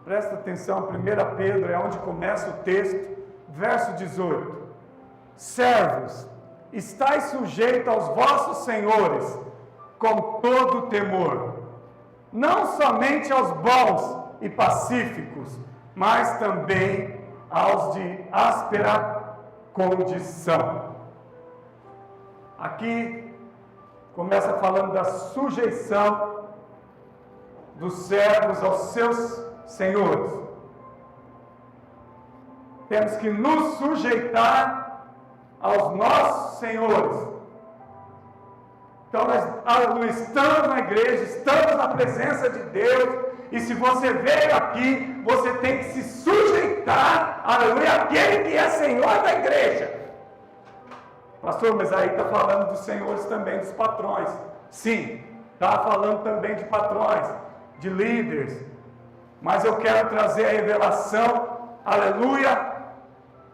Presta atenção, 1 Pedro é onde começa o texto, verso 18. Servos, estais sujeitos aos vossos senhores, com todo temor, não somente aos bons e pacíficos, mas também aos de áspera condição. Aqui começa falando da sujeição dos servos aos seus senhores. Temos que nos sujeitar aos nossos senhores. Então nós estamos na igreja, estamos na presença de Deus, e se você veio aqui, você tem que se sujeitar, aleluia, àquele que é Senhor da igreja. Pastor, mas aí está falando dos senhores também, dos patrões. Sim, está falando também de patrões, de líderes, mas eu quero trazer a revelação, aleluia,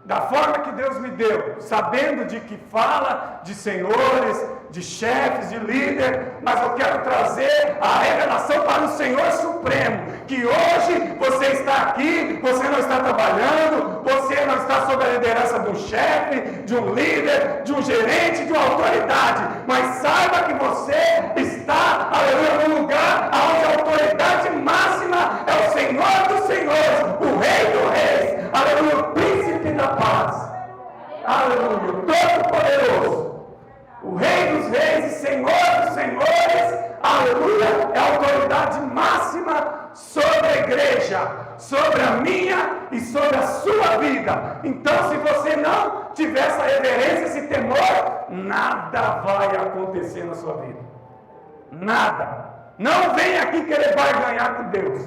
da forma que Deus me deu, sabendo de que fala de senhores, de chefes, de líder, mas eu quero trazer a revelação para o Senhor Supremo, que hoje você está aqui, você não está trabalhando, você não está sob a liderança de um chefe, de um líder, de um gerente, de uma autoridade, mas saiba que você está, aleluia, no lugar onde a autoridade máxima é o Senhor dos senhores, o Rei dos reis, aleluia, o Príncipe da paz, aleluia, o Todo-Poderoso, o Rei dos reis e Senhor dos senhores, aleluia, é a autoridade máxima sobre a igreja, sobre a minha e sobre a sua vida. Então, se você não tiver essa reverência, esse temor, nada vai acontecer na sua vida. Nada. Não vem aqui querer barganhar com Deus.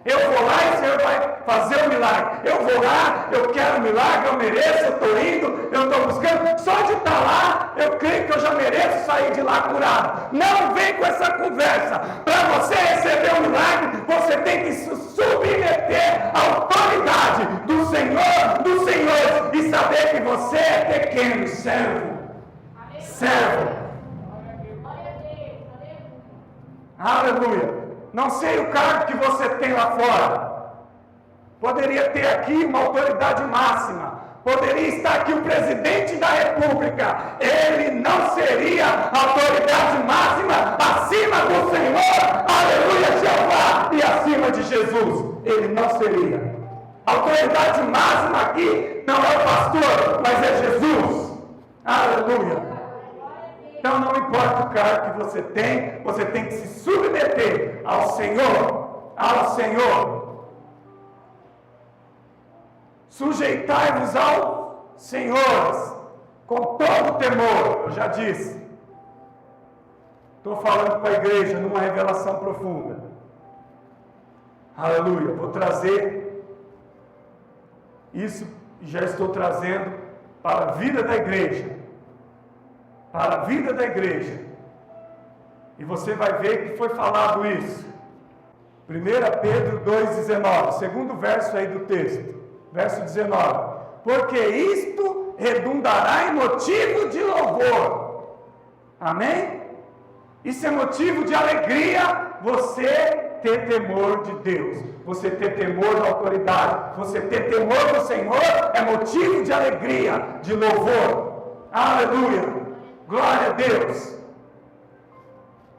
Eu vou lá e o Senhor vai fazer o milagre. Eu vou lá, eu quero o milagre, eu mereço, eu estou indo, eu estou buscando. Só de estar lá, eu creio que eu já mereço sair de lá curado. Não vem com essa conversa. Para você receber o milagre, você tem que se submeter à autoridade do Senhor, dos senhores, e saber que você é pequeno, servo. Servo. Aleluia. Não sei o cargo que você tem lá fora. Poderia ter aqui uma autoridade máxima. Poderia estar aqui o presidente da república. Ele não seria a autoridade máxima acima do Senhor, aleluia, Jeová, e acima de Jesus. Ele não seria. A autoridade máxima aqui não é o pastor, mas é Jesus. Aleluia. Então não importa o cargo que você tem que se submeter ao Senhor, ao Senhor. Sujeitai-vos aos senhores, com todo temor, eu já disse. Estou falando para a igreja numa revelação profunda. Aleluia, vou trazer isso, já estou trazendo para a vida da igreja. Para a vida da igreja. E você vai ver que foi falado isso. 1 Pedro 2,19, segundo verso aí do texto, verso 19. Porque isto redundará em motivo de louvor. Amém? Isso é motivo de alegria, você ter temor de Deus, você ter temor da autoridade, você ter temor do Senhor é motivo de alegria, de louvor. Aleluia! Glória a Deus.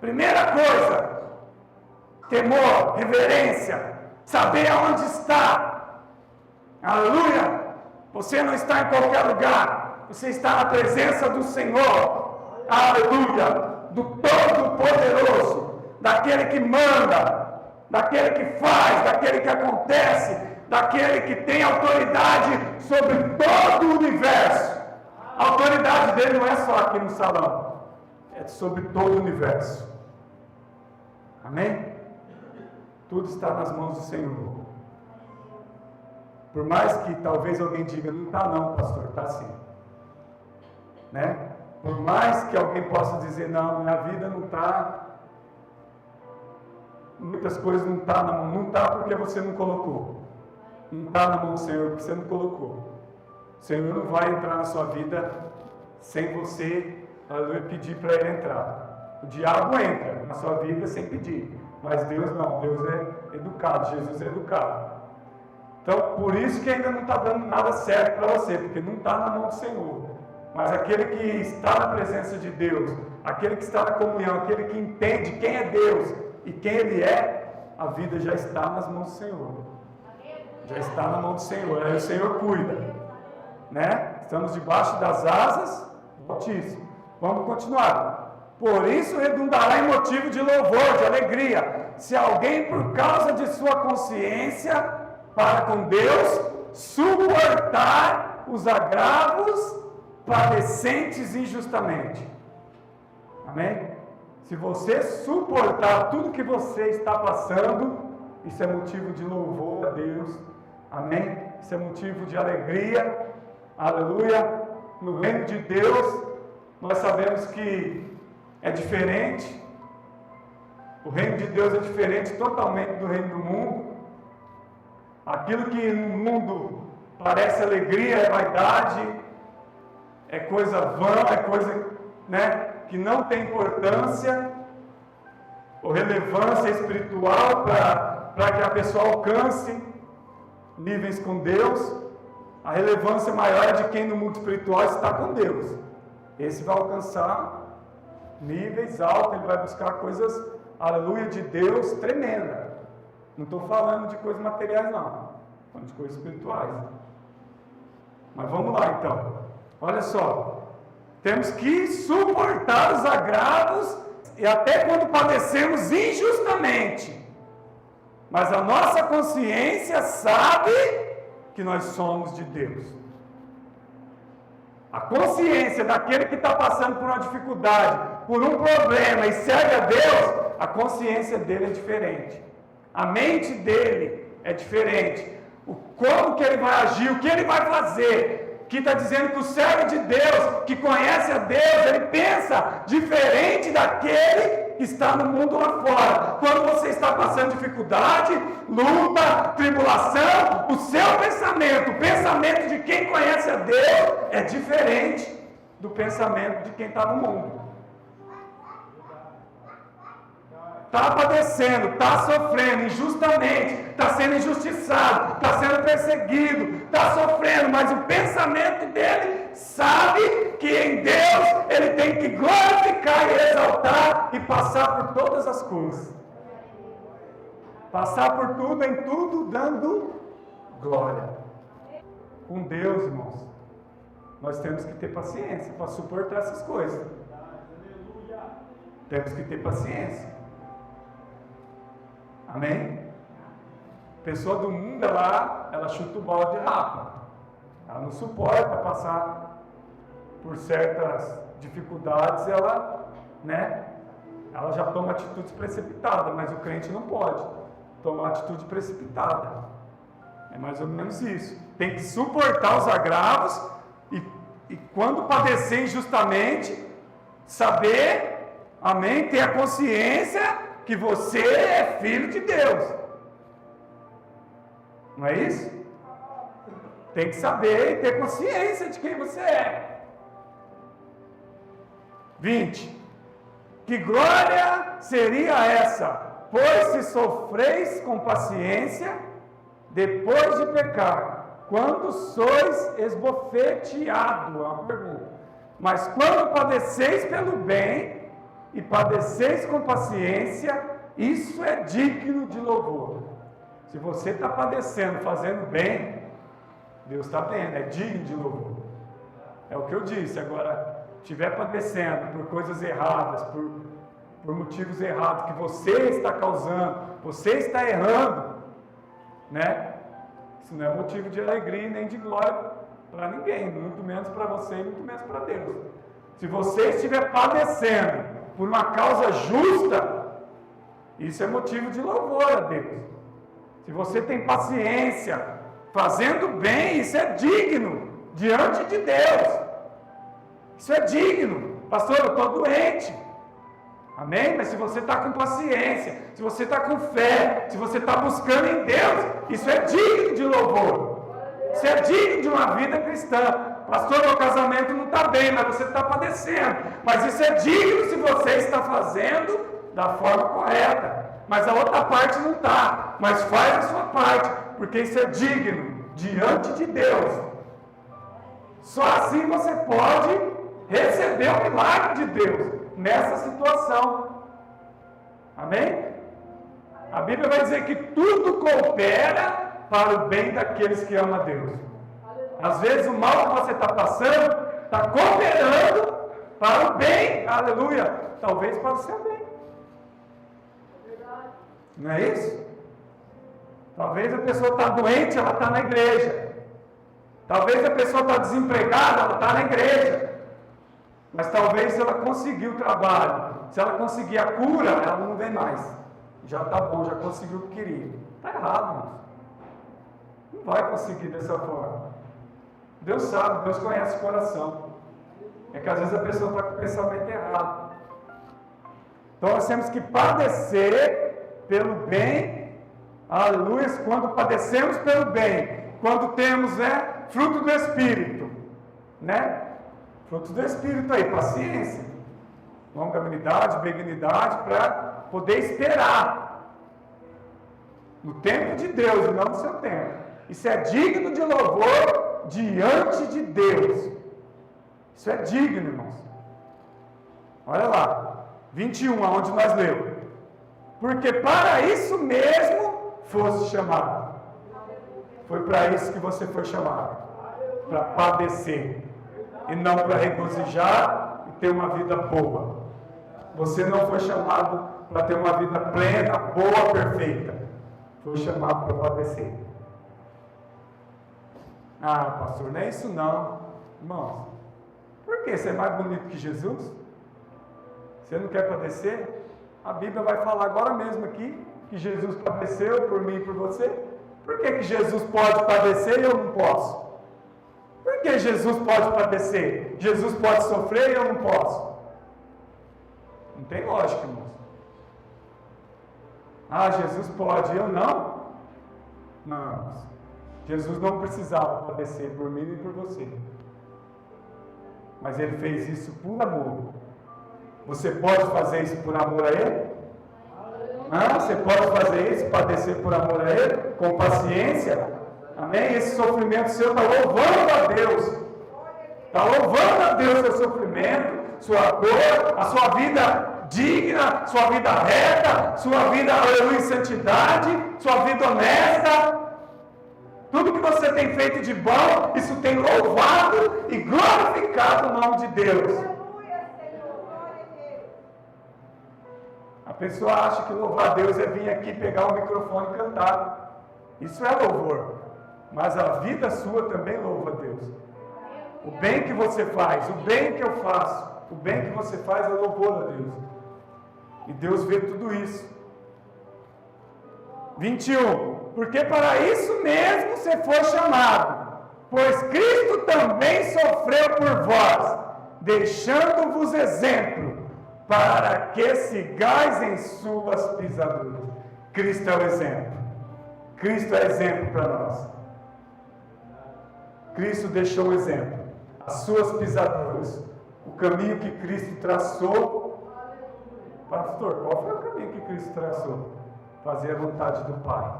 Primeira coisa, temor, reverência, saber aonde está. Aleluia. Você não está em qualquer lugar, você está na presença do Senhor. Aleluia. Do Todo-Poderoso, daquele que manda, daquele que faz, daquele que acontece, daquele que tem autoridade sobre todo o universo. A autoridade dele não é só aqui no salão, é sobre todo o universo. Amém? Tudo está nas mãos do Senhor. Por mais que talvez alguém diga, não está não, pastor, está sim. Né? Por mais que alguém possa dizer, não, minha vida não está, muitas coisas não está na mão, não está porque você não colocou. Não está na mão do Senhor porque você não colocou. O Senhor não vai entrar na sua vida sem você pedir para Ele entrar. O diabo entra na sua vida sem pedir, mas Deus não, Deus é educado, Jesus é educado. Então, por isso que ainda não está dando nada certo para você, porque não está na mão do Senhor. Mas aquele que está na presença de Deus, aquele que está na comunhão, aquele que entende quem é Deus e quem Ele é, a vida já está nas mãos do Senhor. Já está na mão do Senhor, aí o Senhor cuida, né? Estamos debaixo das asas do Altíssimo. Vamos continuar. Por isso redundará em motivo de louvor, de alegria, se alguém por causa de sua consciência para com Deus suportar os agravos padecentes injustamente. Amém? Se você suportar tudo que você está passando, isso é motivo de louvor a Deus. Amém? Isso é motivo de alegria. Aleluia. No reino de Deus, nós sabemos que é diferente. O reino de Deus é diferente totalmente do reino do mundo. Aquilo que no mundo parece alegria, é vaidade, é coisa vã, é coisa, né, que não tem importância ou relevância espiritual para que a pessoa alcance níveis com Deus. A relevância maior é de quem no mundo espiritual está com Deus. Esse vai alcançar níveis altos, ele vai buscar coisas, aleluia, de Deus tremenda. Não estou falando de coisas materiais, não. Estou falando de coisas espirituais. Mas vamos lá, então. Olha só. Temos que suportar os agravos e até quando padecemos injustamente. Mas a nossa consciência sabe que nós somos de Deus. A consciência daquele que está passando por uma dificuldade, por um problema e serve a Deus, a consciência dele é diferente. A mente dele é diferente. Como que ele vai agir, o que ele vai fazer. Que está dizendo que o servo de Deus, que conhece a Deus, ele pensa diferente daquele que está no mundo lá fora. Quando você está passando dificuldade, luta, tribulação, o seu pensamento, o pensamento de quem conhece a Deus, é diferente do pensamento de quem está no mundo. Está padecendo, está sofrendo injustamente, está sendo injustiçado, está sendo perseguido, está sofrendo, mas o pensamento dele sabe que em Deus ele tem que glorificar e exaltar e passar por todas as coisas. Passar por tudo, em tudo, dando glória. Com Deus, irmãos, nós temos que ter paciência para suportar essas coisas. Temos que ter paciência. Amém? A pessoa do mundo, ela chuta o balde rápido. Ela não suporta passar por certas dificuldades, ela já toma atitudes precipitadas, mas o crente não pode tomar atitude precipitada. É mais ou menos isso. Tem que suportar os agravos e quando padecer injustamente, saber, amém, ter a consciência que você é filho de Deus. Não é isso? Tem que saber e ter consciência de quem você é. 20. Que glória seria essa? Pois se sofreis com paciência, depois de pecar, quando sois esbofeteado, é uma pergunta. Mas quando padeceis pelo bem, e padeceis com paciência, isso é digno de louvor. Se você está padecendo, fazendo bem, Deus está vendo, é digno de louvor. É o que eu disse. Agora, estiver padecendo por coisas erradas, por motivos errados que você está causando, você está errando, né? Isso não é motivo de alegria nem de glória para ninguém, muito menos para você e muito menos para Deus. Se você estiver padecendo por uma causa justa, isso é motivo de louvor a Deus. Se você tem paciência, fazendo bem, isso é digno diante de Deus. Isso é digno. Pastor, eu estou doente. Amém? Mas se você está com paciência, se você está com fé, se você está buscando em Deus, isso é digno de louvor. Isso é digno de uma vida cristã. Pastor, meu casamento não está bem, mas você está padecendo. Mas isso é digno se você está fazendo da forma correta. Mas a outra parte não está. Mas faz a sua parte. porque isso é digno diante de Deus. Só assim você pode receber o milagre de Deus nessa situação. Amém? A Bíblia vai dizer que tudo coopera para o bem daqueles que amam a Deus. Às vezes o mal que você está passando está cooperando para o bem, aleluia, talvez para o seu bem. Não é isso? Talvez a pessoa está doente, ela está na igreja. Talvez a pessoa está desempregada, ela está na igreja. Mas talvez se ela conseguir o trabalho, se ela conseguir a cura, ela não vem mais. Já está bom, já conseguiu o que queria. Está errado, irmãos. Não vai conseguir dessa forma. Deus sabe, Deus conhece o coração. É que às vezes a pessoa está com o pensamento errado. Então nós temos que padecer pelo bem, aleluia, quando padecemos pelo bem, quando temos, fruto do Espírito, fruto do Espírito aí, paciência, longanimidade, benignidade, para poder esperar no tempo de Deus e não no seu tempo. Isso é digno de louvor diante de Deus. Isso é digno, irmãos. Olha lá, 21, aonde nós lemos. Porque para isso mesmo fosse chamado. Foi para isso que você foi chamado. Para padecer. E não para regozijar e ter uma vida boa. Você não foi chamado para ter uma vida plena, boa, perfeita. Foi chamado para padecer. Ah, pastor, não é isso não. Irmãos, por que você é mais bonito que Jesus? Você não quer padecer? A Bíblia vai falar agora mesmo aqui que Jesus padeceu por mim e por você. Por que Jesus pode padecer e eu não posso? Por que Jesus pode padecer? Jesus pode sofrer e eu não posso? Não tem lógica, irmãos. Ah, Jesus pode e eu não? Não, irmãos. Jesus não precisava padecer por mim e por você. Mas Ele fez isso por amor. Você pode fazer isso por amor a Ele? Você pode fazer isso, padecer por amor a Ele? Com paciência? Amém? Esse sofrimento seu está louvando a Deus. Está louvando a Deus seu sofrimento, sua dor, a sua vida digna, sua vida reta, sua vida, aleluia, em santidade, sua vida honesta. Tudo que você tem feito de bom, isso tem louvado e glorificado o nome de Deus. A pessoa acha que louvar a Deus é vir aqui pegar o microfone e cantar. Isso é louvor. Mas a vida sua também louva a Deus. O bem que você faz, o bem que eu faço, o bem que você faz é louvor a Deus. E Deus vê tudo isso. 21. Porque para isso mesmo você foi chamado, pois Cristo também sofreu por vós, deixando-vos exemplo, para que sigais em suas pisaduras. Cristo é o exemplo. Cristo é exemplo para nós. Cristo deixou o exemplo, as suas pisaduras, o caminho que Cristo traçou. Pastor, qual foi o caminho que Cristo traçou? Fazer a vontade do Pai,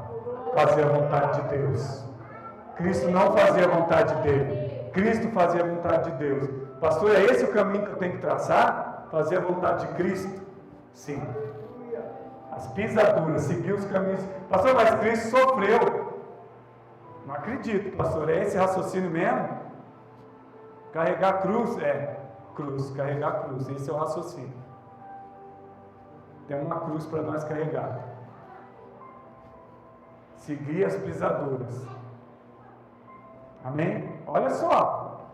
fazer a vontade de Deus. Cristo não fazia a vontade dele, Cristo fazia a vontade de Deus. Pastor, é esse o caminho que eu tenho que traçar? Fazer a vontade de Cristo? Sim. As pisaduras, seguir os caminhos. Pastor, mas Cristo sofreu. Não acredito, pastor, é esse raciocínio mesmo? Carregar a cruz? Cruz, carregar a cruz, esse é o raciocínio. Tem uma cruz para nós carregar. Seguir as pisaduras. Amém? Olha só.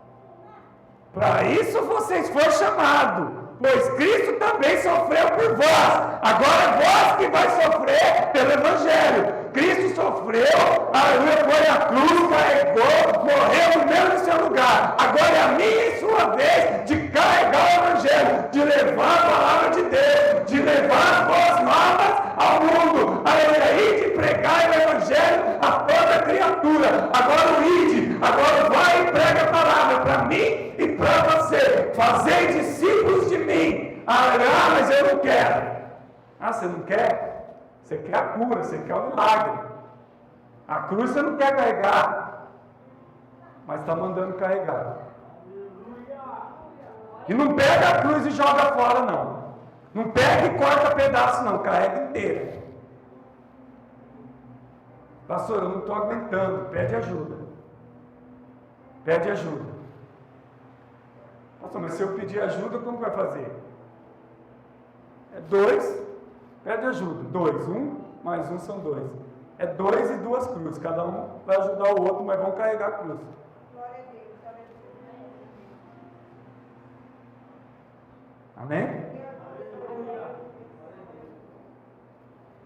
Para isso vocês foram chamados, pois Cristo também sofreu por vós. Agora é vós que vai sofrer pelo Evangelho. Cristo sofreu, aleluia, foi a cruz, carregou, morreu no mesmo seu lugar. Agora é a minha e sua vez de carregar o Evangelho, de levar a palavra de Deus, de levar as boas novas ao mundo. Aleluia, e de pregar o Evangelho a toda criatura. Agora o ide, agora vai e prega a palavra para mim e para você. Fazei discípulos de mim. Ah, mas eu não quero. Ah, você não quer? Você quer a cura, você quer o milagre. A cruz você não quer carregar, mas está mandando carregar. E não pega a cruz e joga fora, não. Não pega e corta pedaço, não. Carrega inteira. Pastor, eu não estou aguentando. Pede ajuda. Pede ajuda. Pastor, mas se eu pedir ajuda, como vai fazer? É 2, pede ajuda. 2, 1 mais 1 são 2. É 2 e 2 cruzes. Cada um vai ajudar o outro, mas vão carregar a cruz. Amém?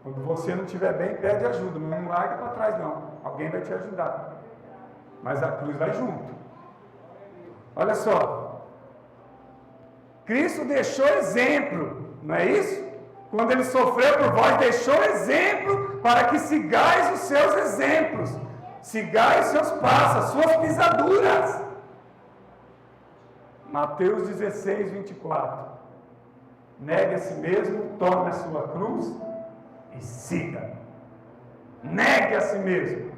Quando você não estiver bem, pede ajuda. Não larga para trás, não. Alguém vai te ajudar. Mas a cruz vai junto. Olha só. Cristo deixou exemplo, não é isso? Quando ele sofreu por vós, deixou exemplo para que sigais os seus exemplos. Sigais os seus passos, as suas pisaduras. Mateus 16, 24. Negue a si mesmo, tome a sua cruz e siga. Negue a si mesmo,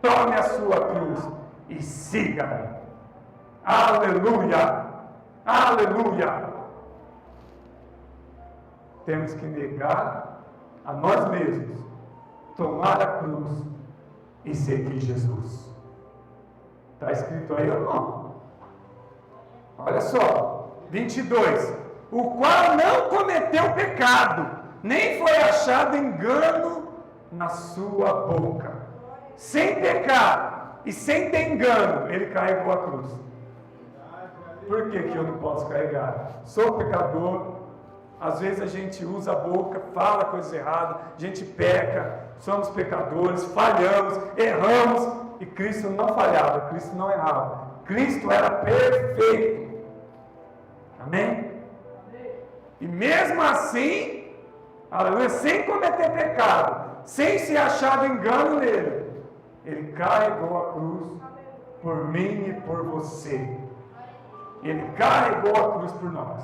tome a sua cruz e siga. Aleluia! Aleluia! Temos que negar a nós mesmos, tomar a cruz e seguir Jesus. Está escrito aí ou não? Olha só, 22. O qual não cometeu pecado, nem foi achado engano na sua boca. Sem pecar e sem ter engano, ele carregou a cruz. Por que eu não posso carregar? Sou pecador, às vezes a gente usa a boca, fala coisas erradas, a gente peca, somos pecadores, falhamos, erramos, e Cristo não falhava, Cristo não errava. Cristo era perfeito. Amém? E mesmo assim, aleluia, sem cometer pecado, sem ser achado engano nele, ele carregou a cruz por mim e por você. Ele carregou a cruz por nós.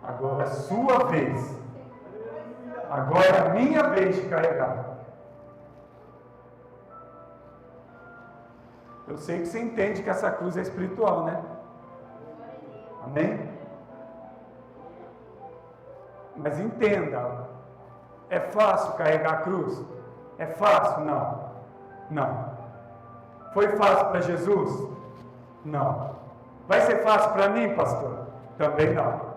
Agora é a sua vez. Agora é a minha vez de carregar. Eu sei que você entende que essa cruz é espiritual, né? Amém? Mas entenda, é fácil carregar a cruz? É fácil? Não. Não. Foi fácil para Jesus? Não. Vai ser fácil para mim, pastor? Também não.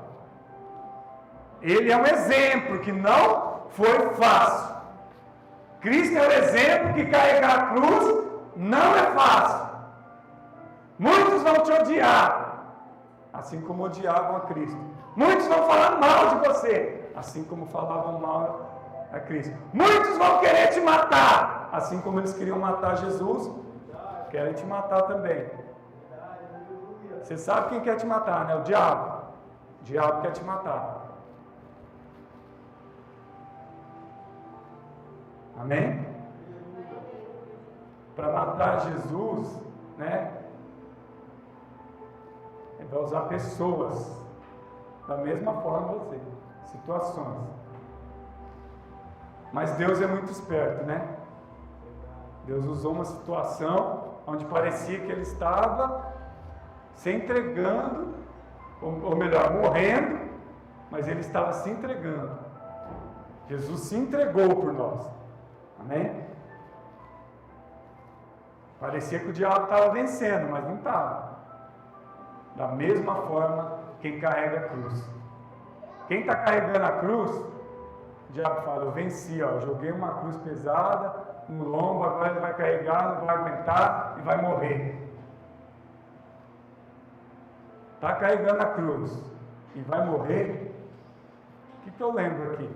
Ele é um exemplo que não foi fácil. Cristo é o exemplo que carregar a cruz não é fácil. Muitos vão te odiar, assim como odiavam a Cristo. Muitos vão falar mal de você, assim como falavam mal a Cristo. Muitos vão querer te matar, assim como eles queriam matar Jesus, querem te matar também. Você sabe quem quer te matar, né? O diabo. O diabo quer te matar. Amém? Para matar Jesus, né? Ele vai usar pessoas da mesma forma você, situações. Mas Deus é muito esperto, né? Deus usou uma situação onde parecia que ele estava se entregando, ou melhor, morrendo, mas ele estava se entregando. Jesus se entregou por nós. Amém? Parecia que o diabo estava vencendo, mas não estava. Da mesma forma, quem carrega a cruz. Quem está carregando a cruz, o diabo fala, eu venci, ó, eu joguei uma cruz pesada no lombo, agora ele vai carregar, não vai aguentar e vai morrer. Está carregando a cruz e vai morrer. O que eu lembro aqui?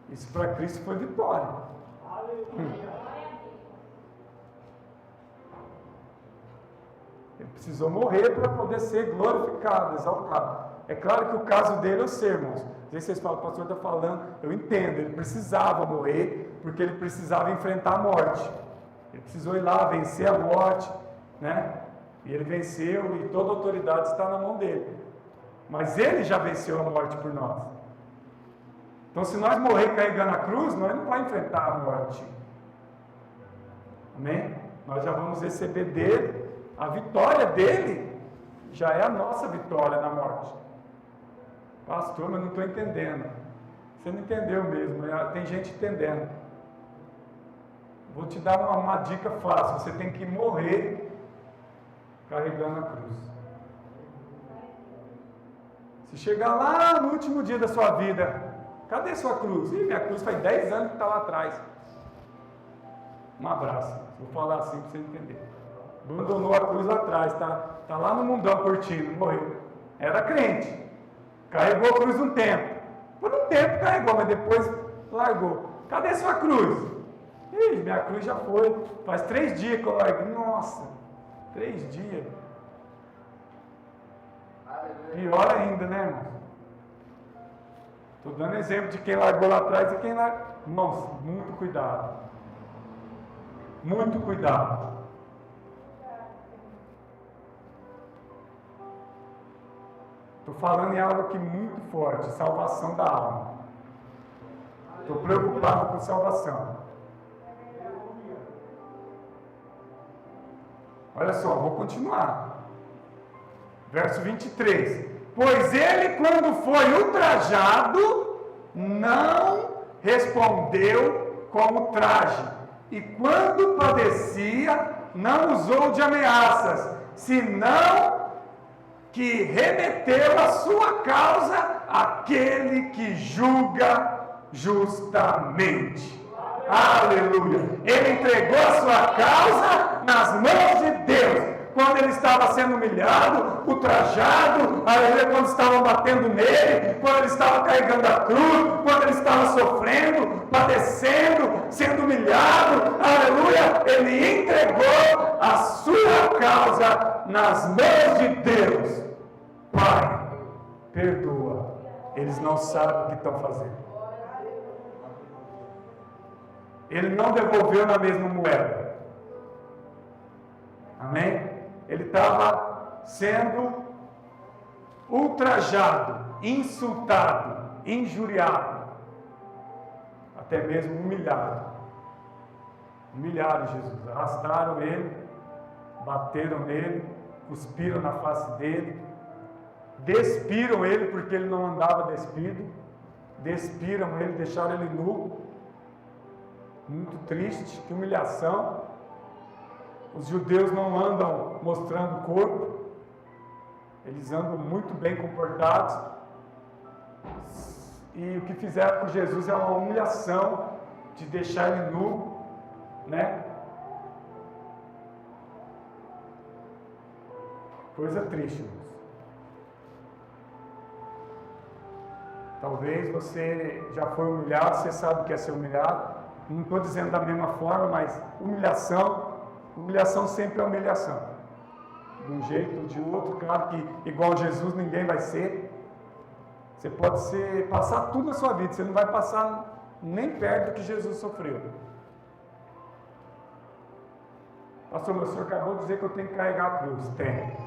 Isso para Cristo foi vitória. Ele precisou morrer para poder ser glorificado, exaltado. É claro que o caso dele é o ser, irmãos. Às vezes vocês falam, o pastor está falando, eu entendo, ele precisava morrer, porque ele precisava enfrentar a morte. Ele precisou ir lá, vencer a morte, né? E ele venceu, e toda a autoridade está na mão dele. Mas ele já venceu a morte por nós. Então, se nós morrer carregando a cruz, nós não vamos enfrentar a morte. Amém? Nós já vamos receber dele, a vitória dele já é a nossa vitória na morte. Pastor, mas não estou entendendo. Você não entendeu mesmo, tem gente entendendo. Vou te dar uma dica fácil, você tem que morrer carregando a cruz. Se chegar lá no último dia da sua vida, cadê sua cruz? Ih, minha cruz faz 10 anos que está lá atrás. Um abraço. Vou falar assim para você entender. Abandonou a cruz lá atrás, tá lá no mundão curtindo, morreu. Era crente. Carregou a cruz um tempo. Por um tempo carregou, mas depois largou. Cadê sua cruz? Ih, minha cruz já foi. Faz 3 dias que eu larguei. Nossa, 3 dias. Pior ainda, né, irmão? Estou dando exemplo de quem largou lá atrás e quem largou. Irmãos, muito cuidado. Muito cuidado. Estou falando em algo aqui muito forte, salvação da alma. Estou preocupado com salvação. Olha só, vou continuar. Verso 23. Pois ele, quando foi ultrajado, não respondeu com o traje. E quando padecia, não usou de ameaças, senão que remeteu a sua causa àquele que julga justamente. Aleluia! Ele entregou a sua causa nas mãos de Deus. Quando ele estava sendo humilhado, ultrajado, aleluia, quando estavam batendo nele, quando ele estava carregando a cruz, quando ele estava sofrendo, padecendo, sendo humilhado, aleluia, ele entregou a sua causa nas mãos de Deus. Pai, perdoa, eles não sabem o que estão fazendo. Ele não devolveu na mesma moeda. Amém? Ele estava sendo ultrajado, insultado, injuriado, até mesmo humilhado. Humilharam Jesus, arrastaram ele, bateram nele, cuspiram na face dele, despiram ele porque ele não andava despido, despiram ele, deixaram ele nu. Muito triste, que humilhação. Os judeus não andam mostrando o corpo, eles andam muito bem comportados, e o que fizeram com Jesus é uma humilhação, de deixar ele nu, né? Coisa triste, irmãos. Talvez você já foi humilhado, você sabe o que é ser humilhado. Não estou dizendo da mesma forma, mas humilhação sempre é humilhação. De um jeito ou de outro, claro que igual Jesus ninguém vai ser. Você pode passar tudo na sua vida, você não vai passar nem perto do que Jesus sofreu. Pastor, meu senhor acabou de dizer que eu tenho que carregar a cruz. Tem.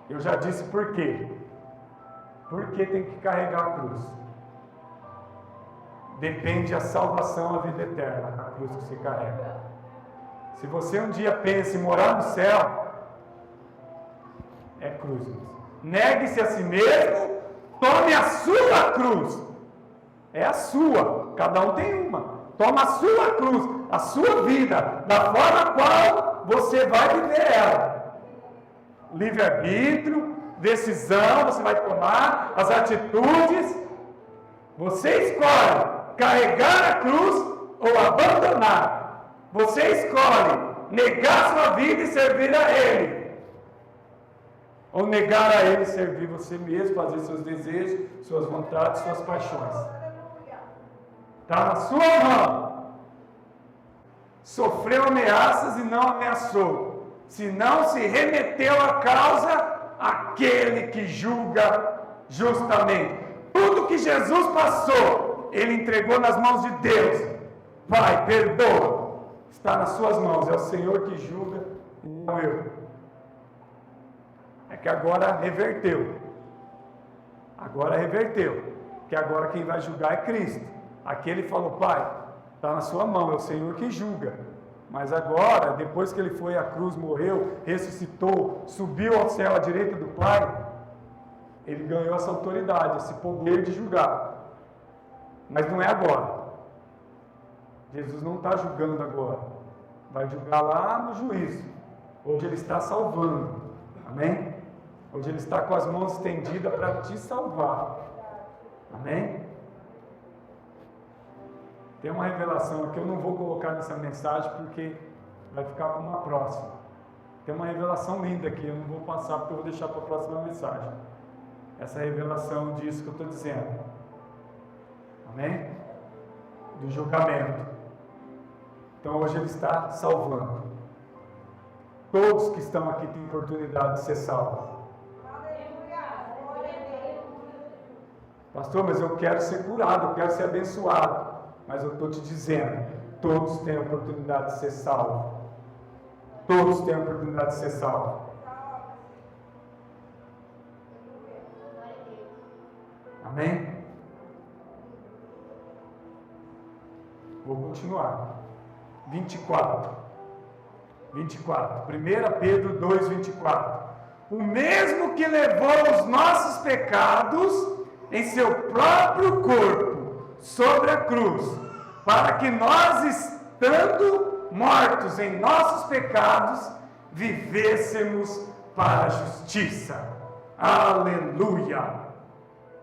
Eu já disse por quê. Por que tem que carregar a cruz? Depende a salvação, a vida eterna, a cruz que você carrega. Se você um dia pensa em morar no céu, é cruz. Negue-se a si mesmo, tome a sua cruz. É a sua, cada um tem uma. Toma a sua cruz, a sua vida, da forma qual você vai viver ela. Livre-arbítrio, decisão, você vai tomar, as atitudes. Você escolhe carregar a cruz ou abandonar. Você escolhe negar sua vida e servir a Ele, ou negar a Ele e servir você mesmo, fazer seus desejos, suas vontades, suas paixões. Está na sua mão. Sofreu ameaças e não ameaçou, senão se remeteu à causa aquele que julga justamente. Tudo que Jesus passou, Ele entregou nas mãos de Deus. Pai, perdoa. Está nas suas mãos. É o Senhor que julga e não eu. É que agora reverteu. Agora reverteu. Que agora quem vai julgar é Cristo. Aqui ele falou: Pai, está na sua mão, é o Senhor que julga. Mas agora, depois que ele foi à cruz, morreu, ressuscitou, subiu ao céu à direita do Pai, ele ganhou essa autoridade, esse poder de julgar. Mas não é agora. Jesus não está julgando agora. Vai julgar lá no juízo. Hoje ele está salvando. Amém? Hoje ele está com as mãos estendidas para te salvar. Amém? Tem uma revelação que eu não vou colocar nessa mensagem porque vai ficar para uma próxima. Tem uma revelação linda aqui, eu não vou passar porque eu vou deixar para a próxima mensagem. Essa revelação disso que eu estou dizendo. Amém? Do julgamento. Então hoje ele está salvando. Todos que estão aqui têm oportunidade de ser salvos. Pastor, mas eu quero ser curado, eu quero ser abençoado. Mas eu estou te dizendo, todos têm a oportunidade de ser salvos. Todos têm a oportunidade de ser salvos. Amém? Vou continuar. 24. 1 Pedro 2, 24. O mesmo que levou os nossos pecados em seu próprio corpo sobre a cruz, para que nós, estando mortos em nossos pecados, vivêssemos para a justiça. Aleluia!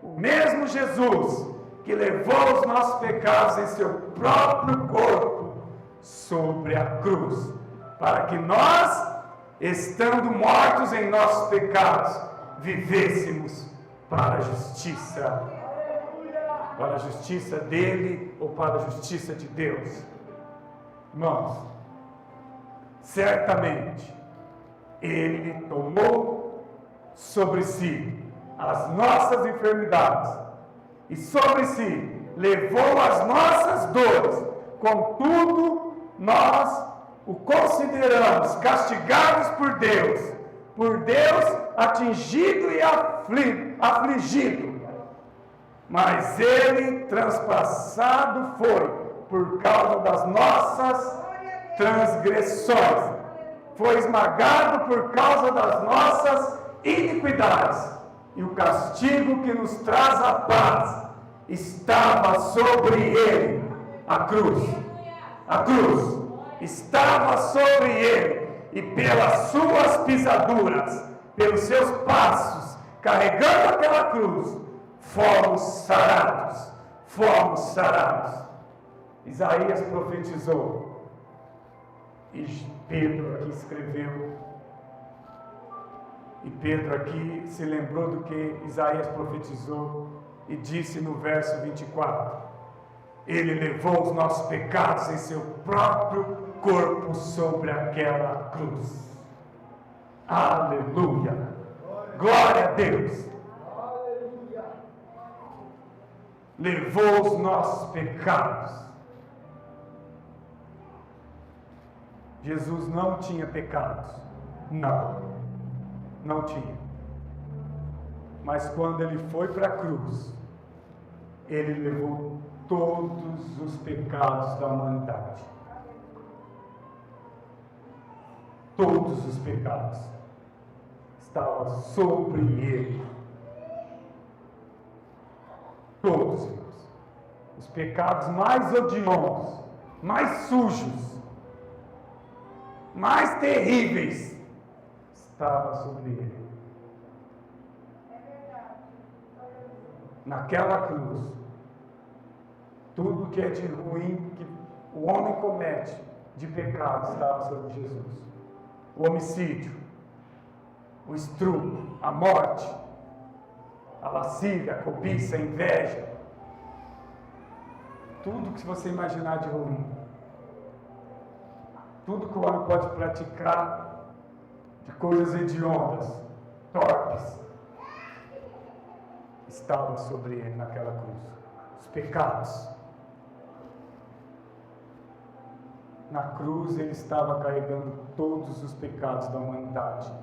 O mesmo Jesus que levou os nossos pecados em seu próprio corpo sobre a cruz, para que nós, estando mortos em nossos pecados, vivêssemos para a justiça. Para a justiça dele ou para a justiça de Deus. Irmãos, certamente ele tomou sobre si as nossas enfermidades e sobre si levou as nossas dores. Contudo, nós o consideramos castigados por Deus atingido e afligido. Mas ele transpassado foi por causa das nossas transgressões, foi esmagado por causa das nossas iniquidades, e o castigo que nos traz a paz estava sobre ele. A cruz estava sobre ele, e pelas suas pisaduras, pelos seus passos, carregando aquela cruz, fomos sarados. Isaías profetizou, e Pedro aqui escreveu, e Pedro aqui se lembrou do que Isaías profetizou, e disse no verso 24, ele levou os nossos pecados em seu próprio corpo sobre aquela cruz. Aleluia! Glória a Deus! Levou os nossos pecados. Jesus não tinha pecados. Não tinha. Mas quando ele foi para a cruz, ele levou todos os pecados da humanidade. Todos os pecados estavam sobre ele. Todos, irmãos. Os pecados mais odiosos, mais sujos, mais terríveis, estavam sobre ele. Naquela cruz, tudo que é de ruim que o homem comete de pecado estava sobre Jesus. O homicídio, o estupro, a morte, a lascívia, a cobiça, a inveja, tudo que você imaginar de ruim, tudo que o homem pode praticar de coisas hediondas, torpes, estava sobre ele naquela cruz. Os pecados. Na cruz ele estava carregando todos os pecados da humanidade,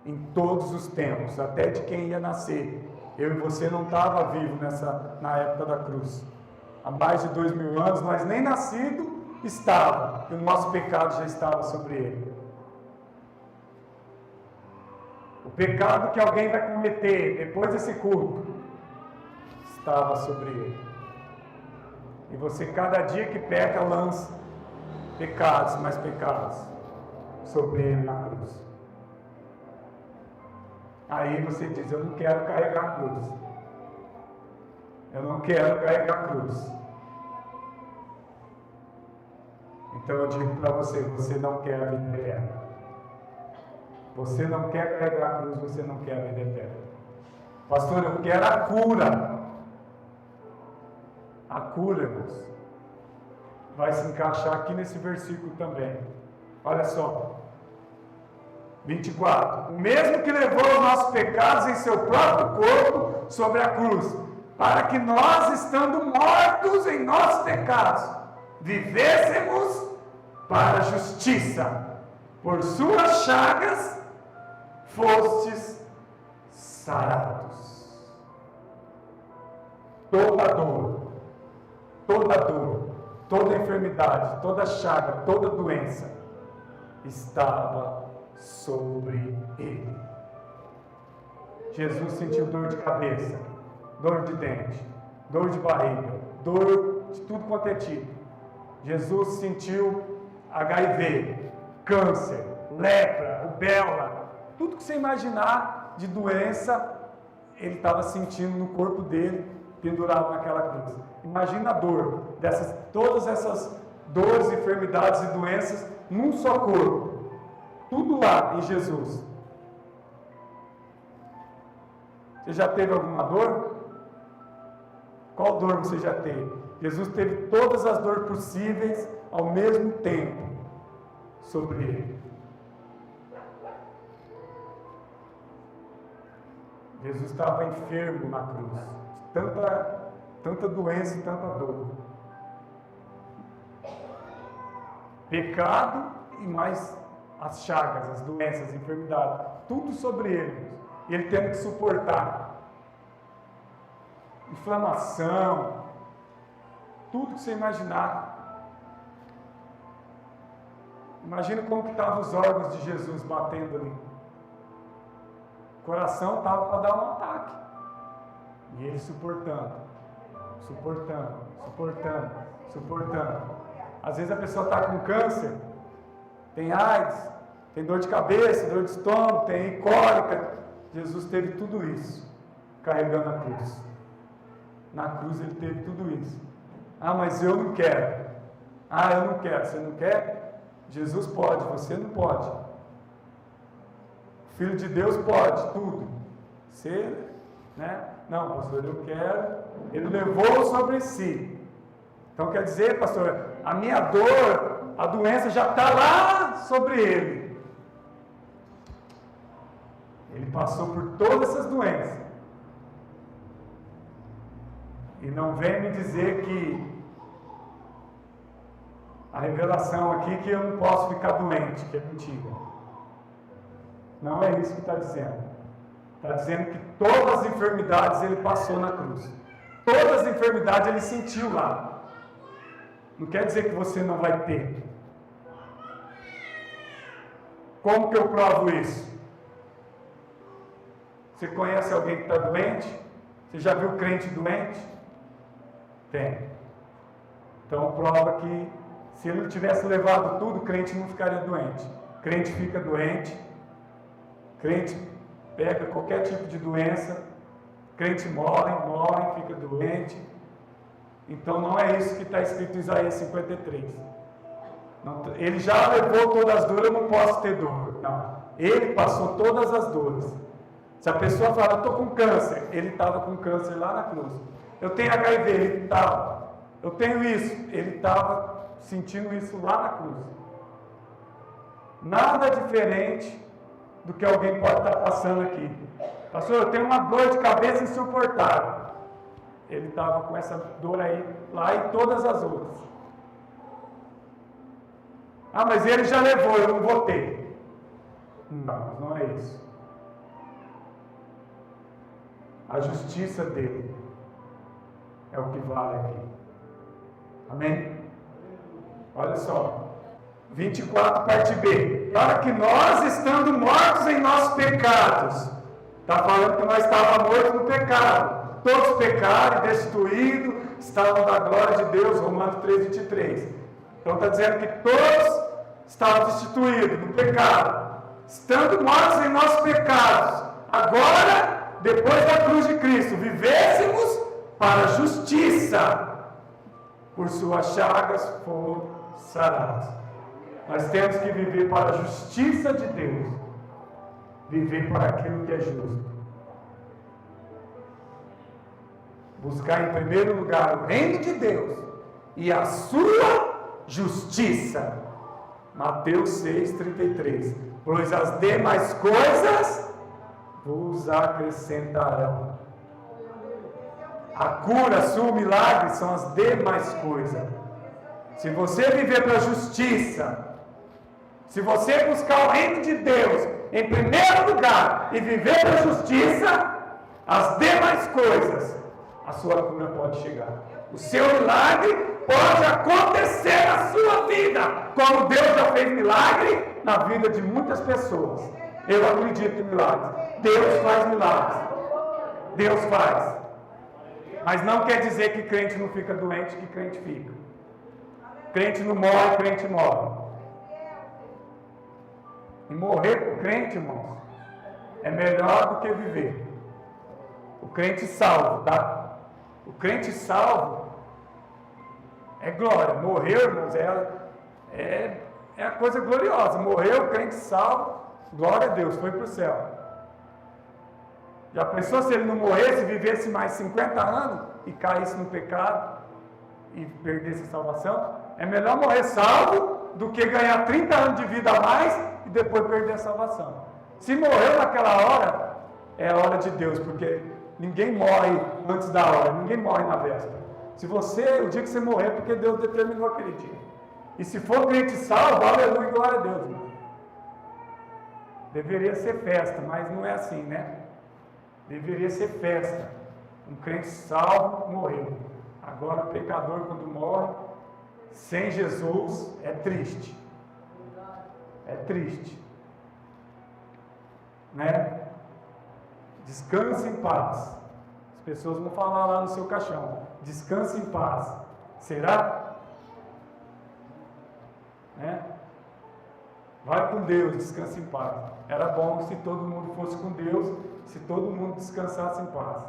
em todos os tempos, até de quem ia nascer. Eu e você não estava vivo na época da cruz. há mais de 2000 anos, nós nem nascido estava, e o nosso pecado já estava sobre ele. O pecado que alguém vai cometer depois desse culto estava sobre ele. E você, cada dia que peca, lança pecados, mais pecados sobre ele na cruz. Aí você diz: eu não quero carregar a cruz. Eu não quero carregar a cruz. Então eu digo para você: você não quer a vida eterna. Você não quer carregar a cruz, você não quer a vida eterna. Pastor, eu quero a cura. A cura, irmãos, vai se encaixar aqui nesse versículo também. Olha só. 24. O mesmo que levou os nossos pecados em seu próprio corpo sobre a cruz, para que nós, estando mortos em nossos pecados, vivêssemos para a justiça. Por suas chagas fostes sarados. Toda dor, toda enfermidade, toda chaga, toda doença estava sobre ele. Jesus sentiu dor de cabeça, dor de dente, dor de barriga, dor de tudo quanto é tipo. Jesus sentiu HIV, câncer, lepra, rubéola, tudo que você imaginar de doença, ele estava sentindo no corpo dele, pendurado naquela cruz. Imagina a dor todas essas dores, enfermidades e doenças num só corpo. Tudo lá em Jesus. Você já teve alguma dor? Qual dor você já teve? Jesus teve todas as dores possíveis ao mesmo tempo sobre ele. Jesus estava enfermo na cruz, de tanta doença e tanta dor. Pecado e mais as chagas, as doenças, as enfermidades, tudo sobre ele. E ele tendo que suportar inflamação, tudo que você imaginar. Imagina como que estavam os órgãos de Jesus batendo ali. O coração estava para dar um ataque. E ele suportando. Às vezes a pessoa está com câncer, tem AIDS, tem dor de cabeça, dor de estômago, tem cólica. Jesus teve tudo isso, carregando a cruz. Na cruz ele teve tudo isso. Ah, mas eu não quero. Ah, eu não quero. Você não quer? Jesus pode, você não pode. O Filho de Deus pode, tudo. Você, né? Não, pastor, eu quero. Ele levou sobre si. Então quer dizer, pastor, a minha dor, a doença já está lá sobre ele. Ele passou por todas essas doenças. E não vem me dizer que a revelação aqui que eu não posso ficar doente, que é mentira. Não é isso que está dizendo. Está dizendo que todas as enfermidades ele passou na cruz. Todas as enfermidades ele sentiu lá. Não quer dizer que você não vai ter. Como que eu provo isso? Você conhece alguém que está doente? Você já viu crente doente? Tem. Então prova que se ele não tivesse levado tudo, crente não ficaria doente. Crente fica doente. Crente pega qualquer tipo de doença. Crente morre, fica doente. Então não é isso que está escrito em Isaías 53. Não, ele já levou todas as dores, eu não posso ter dor. Não. Ele passou todas as dores. Se a pessoa fala, eu estou com câncer, ele estava com câncer lá na cruz. Eu tenho HIV, ele estava. Eu tenho isso, ele estava sentindo isso lá na cruz. Nada diferente do que alguém pode estar passando aqui. Pastor, eu tenho uma dor de cabeça insuportável. Ele estava com essa dor aí, lá e todas as outras. Ah, mas ele já levou, eu não vou ter. Não, não é isso. A justiça dele é o que vale aqui. Amém? Olha só. 24, parte B. Para que nós, estando mortos em nossos pecados, está falando que nós estávamos mortos no pecado. Todos pecaram e destituídos, estavam da glória de Deus, Romanos 3, 23. Então está dizendo que todos estavam destituídos no pecado, estando mortos em nossos pecados. Agora, depois da cruz de Cristo, vivêssemos para a justiça, por suas chagas foram sarados. Nós temos que viver para a justiça de Deus, viver para aquilo que é justo, buscar em primeiro lugar o reino de Deus e a sua justiça. Mateus 6,33. Pois as demais coisas vos acrescentarão. A cura, o milagre são as demais coisas. Se você viver para a justiça, se você buscar o reino de Deus em primeiro lugar e viver para a justiça, as demais coisas, a sua cura pode chegar. O seu milagre pode acontecer na sua vida, como Deus já fez milagre na vida de muitas pessoas. Eu acredito em milagres. Deus faz milagres. Deus faz. Mas não quer dizer que crente não fica doente, que crente fica. Crente não morre, crente morre. E morrer com crente, irmãos, é melhor do que viver. O crente salvo, tá? O crente salvo é glória. Morreu, irmãos, é a coisa gloriosa. Morreu, o crente salvo, glória a Deus, foi para o céu. Já pensou se ele não morresse, vivesse mais 50 anos e caísse no pecado e perdesse a salvação? É melhor morrer salvo do que ganhar 30 anos de vida a mais e depois perder a salvação. Se morreu naquela hora, é a hora de Deus, porque ninguém morre antes da hora, ninguém morre na véspera. Se você, o dia que você morrer, é porque Deus determinou aquele dia. E se for crente salvo, aleluia, glória a Deus. Irmão. Deveria ser festa, mas não é assim, né? Deveria ser festa. Um crente salvo morreu. Agora o pecador, quando morre sem Jesus, é triste. É triste. Né? Descanse em paz. As pessoas vão falar lá no seu caixão. Descanse em paz. Será? Né? Vai com Deus, descanse em paz. Era bom se todo mundo fosse com Deus, se todo mundo descansasse em paz.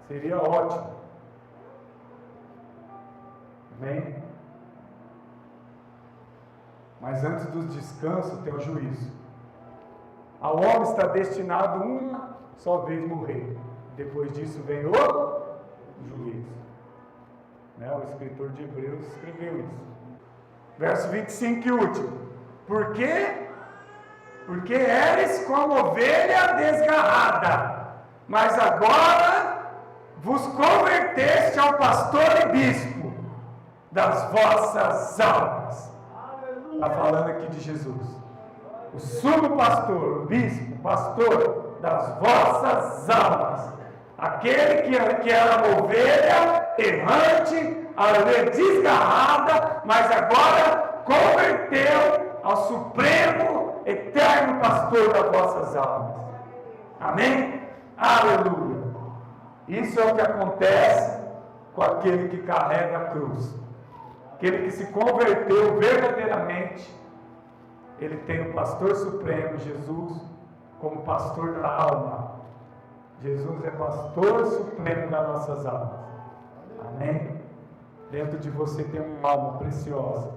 Seria ótimo. Amém? Mas antes do descanso tem o juízo. Ao homem está destinado uma só vez morrer. Depois disso vem o juízo. Né? O escritor de Hebreus escreveu isso. Verso 25 e último. Por quê? Porque eres como ovelha desgarrada, mas agora vos converteste ao pastor e bispo das vossas almas. Está falando aqui de Jesus. O sumo pastor, o bispo, pastor das vossas almas. Aquele que era uma ovelha errante, a ovelha desgarrada, mas agora converteu ao supremo, eterno pastor das vossas almas. Amém? Aleluia. Isso é o que acontece com aquele que carrega a cruz. Aquele que se converteu verdadeiramente, ele tem o pastor supremo, Jesus, como pastor da alma. Jesus é pastor supremo das nossas almas. Amém? Dentro de você tem uma alma preciosa.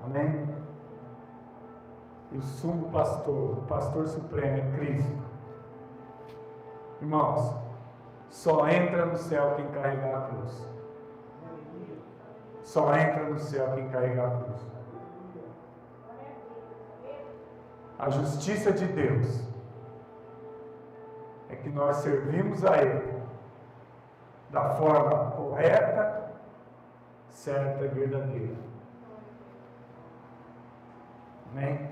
Amém? E o sumo pastor, o pastor supremo é Cristo. Irmãos, só entra no céu quem carrega a cruz. Só entra no céu quem carrega a cruz. A justiça de Deus é que nós servimos a Ele da forma correta, certa e verdadeira. Amém?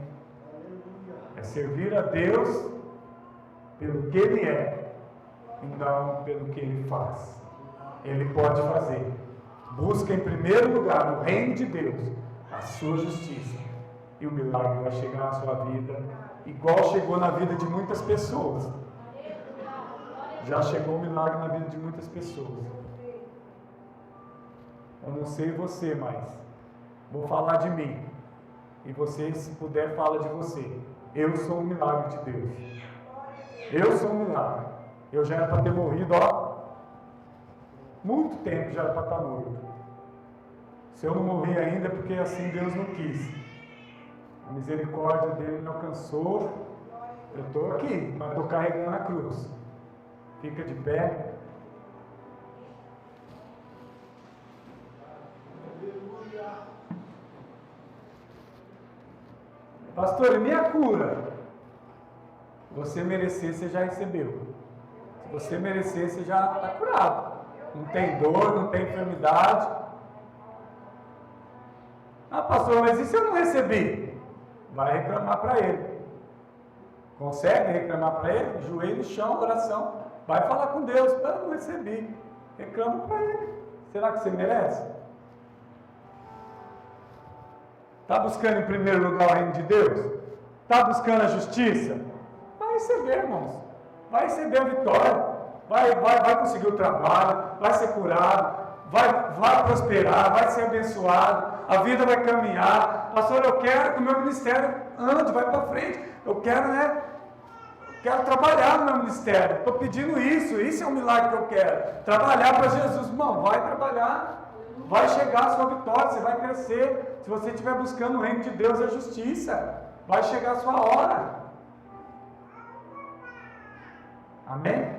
É servir a Deus pelo que Ele é e não pelo que Ele faz. Ele pode fazer, Busca em primeiro lugar no reino de Deus a sua justiça, e o milagre vai chegar na sua vida, igual chegou na vida de muitas pessoas. Já chegou um milagre na vida de muitas pessoas. Eu não sei você, mas vou falar de mim. E você, se puder, fala de você. Eu sou um milagre de Deus. Eu sou um milagre. Eu já era para ter morrido, ó. Muito tempo já era para estar morto. Se eu não morri ainda é porque assim Deus não quis. A misericórdia dele me alcançou. Eu estou aqui, mas estou carregando a cruz. Fica de pé. Pastor, e minha cura? Você merecer, você já recebeu. Se você merecer, você já está curado. Não tem dor, não tem enfermidade. Ah, pastor, mas e se eu não recebi? Vai reclamar para ele. Consegue reclamar para ele? Joelho no chão, oração. Vai falar com Deus. Eu não recebi. Reclama para ele. Será que você merece? Está buscando em primeiro lugar o reino de Deus? Está buscando a justiça? Vai receber, irmãos. Vai receber a vitória. Vai conseguir o trabalho. Vai ser curado. Vai prosperar. Vai ser abençoado. A vida vai caminhar. Pastor, eu quero que o meu ministério ande, vai para frente. Eu quero trabalhar no meu ministério. Estou pedindo isso. Isso é um milagre que eu quero. Trabalhar para Jesus. Irmão, vai trabalhar. Vai chegar a sua vitória, você vai crescer. Se você estiver buscando o reino de Deus e a justiça, vai chegar a sua hora. Amém?